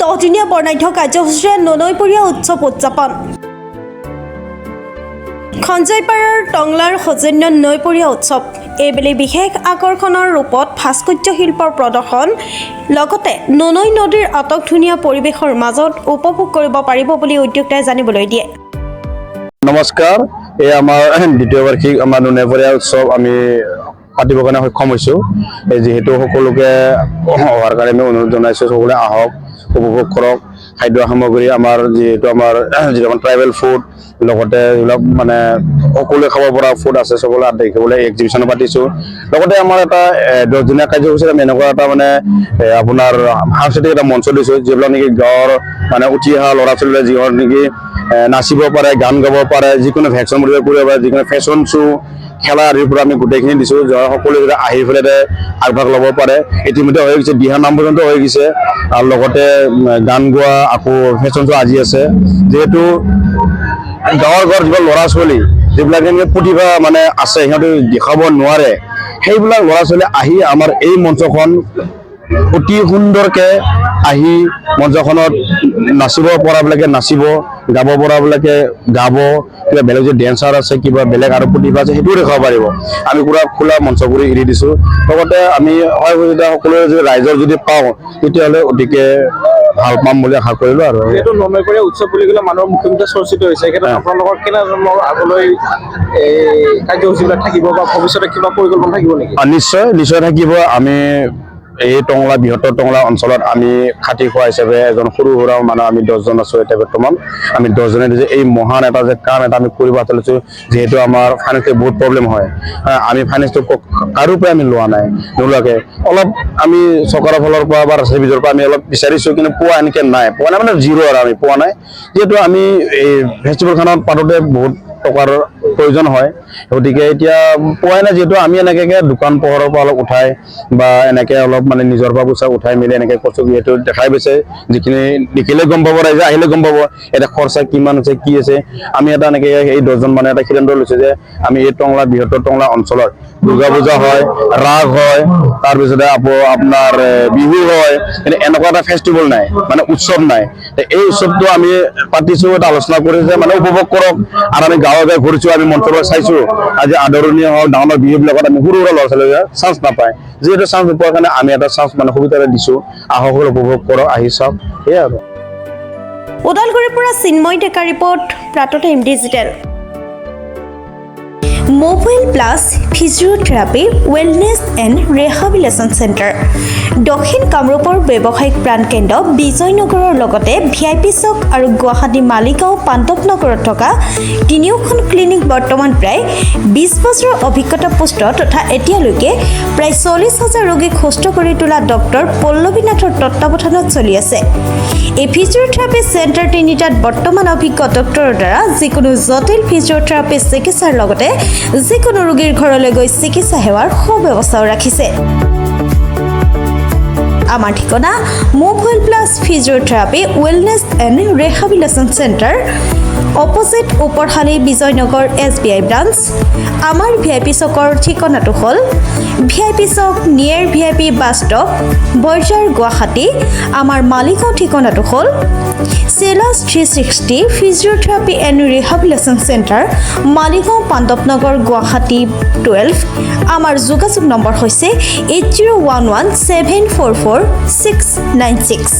10 দিনীয়া বৰ্ণাঢ্য কাৰ্যসূচীৰে ননৈপৰীয়া উৎসৱ উদযাপন। খঞ্জইপাৰাৰ টংলাৰ সৌজন্য নৈপৰীয়া উৎসৱ এইবেলি বিশেষ আকৰ্ষণৰ ৰূপত ভাস্কৰ্য শিল্পৰ প্ৰদৰ্শন লগতে ননৈ নদীৰ আটকধুনীয়া পৰিৱেশৰ মাজত উপভোগ কৰিব পাৰিব বুলি উদ্যোক্তাই জানিবলৈ দিয়ে। নমস্কাৰ, এই আমাৰ দ্বিতীয় বাৰ্ষিক আমাৰ ননৈপৰীয়া উৎসৱ আমি পাতিবৰ কাৰণে সক্ষম হৈছোঁ। যিহেতু সকলোকে অহাৰ কাৰণে আমি অনুৰোধ জনাইছোঁ, সকলোৱে আহক, উপভোগ কৰক। খাদ্য সামগ্ৰী আমাৰ যিহেতু যিটো ট্ৰাইবেল ফুড লগতে এইবিলাক মানে সকলোৱে খাব পৰা ফুড আছে, সকলোৱে দেখিবলৈ এক্সিবিশ্যনো পাতিছোঁ। লগতে আমাৰ এটা 10 দিনীয়া কাৰ্যসূচীত আমি এনেকুৱা এটা মানে আপোনাৰ সাংস্কৃতিক এটা মঞ্চ দিছোঁ, যিবিলাক নেকি গাঁৱৰ মানে উঠি অহা ল'ৰা ছোৱালীয়ে যিহৰ নেকি নাচিব পাৰে, গান গাব পাৰে, যিকোনো ভেকশ্যন কৰিব পাৰে, যিকোনো ফেশ্বন শ্ব' খেলা আদিৰ পৰা আমি গোটেইখিনি দিছোঁ, সকলোৱে যাতে আহি পেলাই আগভাগ ল'ব পাৰে। ইতিমধ্যে হৈ গৈছে, দিহা নাম পৰ্যন্ত হৈ গৈছে, আৰু লগতে গান গোৱা, আকৌ ফেশ্বন শ্ব' আজি আছে। যিহেতু গাঁৱৰ যিবিলাক ল'ৰা ছোৱালী যিবিলাকে প্ৰতিভা মানে আছে, সিহঁতে দেখাব নোৱাৰে, সেইবিলাক ল'ৰা ছোৱালী আহি আমাৰ এই মঞ্চখন অতি সুন্দৰকৈ আহি মঞ্চখনত নাচিব পৰাবিলাকে নাচিব, গাব পৰাবিলাকে গাব, কিবা বেলেগ যদি ডেন্সাৰ আছে, কিবা বেলেগ আৰু প্ৰতিভা আছে, সেইটোও দেখাব পাৰিব। আমি পুৰা খোলা মঞ্চ কৰি এৰি দিছোঁ। লগতে আমি সকলোৱে যদি ৰাইজৰ যদি পাওঁ, তেতিয়াহ'লে অতিকে ভাল পাম বুলি আশা কৰিলোঁ। আৰু যিহেতু ননৈপৰীয়া উৎসৱ বুলি ক'লে মানুহৰ মুখে চৰ্চিত হৈছে, সেইক্ষেত্ৰত আপোনালোকৰ কেনেধৰণৰ আগলৈ কাৰ্যসূচীবিলাক থাকিব বা ভৱিষ্যতে কিবা পৰিকল্পনা থাকিব নেকি? নিশ্চয় থাকিব। আমি এই টংলা বৃহত্তৰ টংলা অঞ্চলত আমি খাটি খোৱা হিচাপে এজন সৰু সুৰা মানুহ আমি 10 জন আছোঁ। এতিয়া বৰ্তমান আমি 10 জনে যে এই মহান এটা যে কাম এটা আমি কৰিব লৈছোঁ, যিহেতু আমাৰ ফাইনেন্সিয়েল বহুত প্ৰব্লেম হয়, আমি ফাইনেন্সটো কাৰো পৰাই আমি নোলোৱাকৈ অলপ আমি চৰকাৰৰ ফালৰ পৰা বা ৰাজনীতিৰ পৰা আমি অলপ বিচাৰিছোঁ, কিন্তু পোৱা এনেকৈ নাই মানে জিৰ' আৰু আমি পোৱা নাই। যিহেতু আমি এই ফেষ্টিভেলখনত পাতোঁতে বহুত টকাৰ প্ৰয়োজন হয়, গতিকে এতিয়া পোৱাই নাই। যিহেতু আমি এনেকৈ দোকান পোহাৰৰ পৰা অলপ উঠাই বা এনেকৈ অলপ মানে নিজৰ পৰা পইচা উঠাই মেলি এনেকৈ কৈছোঁ, যিহেতু দেখাই পাইছে, যিখিনি দেখিলে গম পাব, ৰাইজে আহিলে গম পাব এটা খৰচা কিমান আছে, কি আছে। আমি এটা এনেকৈ এই 10 জন মানে এটা সিদ্ধান্ত লৈছোঁ যে আমি এই টংলা বৃহত্তৰ টংলা অঞ্চলত দুৰ্গা পূজা হয়, ৰাস হয়, তাৰপিছতে আপোনাৰ বিহু হয়, কিন্তু এনেকুৱা এটা ফেষ্টিভেল নাই, মানে উৎসৱ নাই। এই উৎসৱটো আমি পাতিছোঁ, এটা আলোচনা কৰিছোঁ যে মানে উপভোগ কৰক। আৰু আমি গাঁৱে গাঁৱে ঘূৰিছোঁ, আমি মঞ্চলৈ চাইছোঁ, আজি আদৰণীয় হওক ডাঙৰ বিহুবিলাকত আমি সৰু সুৰা ল'ৰা ছোৱালীয়ে চান্স নাপায়, যিহেতু চান্স নোপোৱাৰ কাৰণে আমি এটা চান্স মানে সুবিধা দিছোঁ, আহক উপভোগ কৰক, আহি চাওক, সেয়াই আৰু। ওদালগুৰিৰ পৰা Chinmoy Deka report, Pratah time digital. Mobile plus physiotherapy wellness and rehabilitation centre, দক্ষিণ কামৰূপৰ ব্যৱসায়িক প্ৰাণকেন্দ্ৰ বিজয়নগৰৰ লগতে VIP চক আৰু গুৱাহাটী মালিগাঁও পাণ্ডৱনগৰত থকা তিনিওখন ক্লিনিক বৰ্তমান প্ৰায় 20 বছৰৰ অভিজ্ঞতা পুষ্ট তথা এতিয়ালৈকে প্ৰায় 40,000 ৰোগীক সুস্থ কৰি তোলা ডক্টৰ পল্লৱী নাথৰ তত্বাৱধানত চলি আছে। এই ফিজিঅ'থেৰাপি চেণ্টাৰ তিনিটাত বৰ্তমান অভিজ্ঞ ডক্টৰৰ দ্বাৰা যিকোনো জটিল ফিজিঅ'থেৰাপি চিকিৎসাৰ লগতে যিকোনো ৰোগীৰ ঘৰলৈ গৈ চিকিৎসা সেৱাৰ সুব্যৱস্থাও ৰাখিছে। আমাৰ ঠিকনা mobile plus physiotherapy wellness and rehabilitation centre, opposite Oparsali Bijoynagar SBI branch. আমাৰ VIP চকৰ ঠিকনাটো হ'ল VIP Chowk near VIP bus stop, Borjhar, Guwahati. আমাৰ মালিগাঁও ঠিকনাটো হ'ল চেলাছ 360 physiotherapy and rehabilitation centre, Maligaon Pandavnagar, Guwahati 12। আমাৰ যোগাযোগ নম্বৰ হৈছে 8011744696।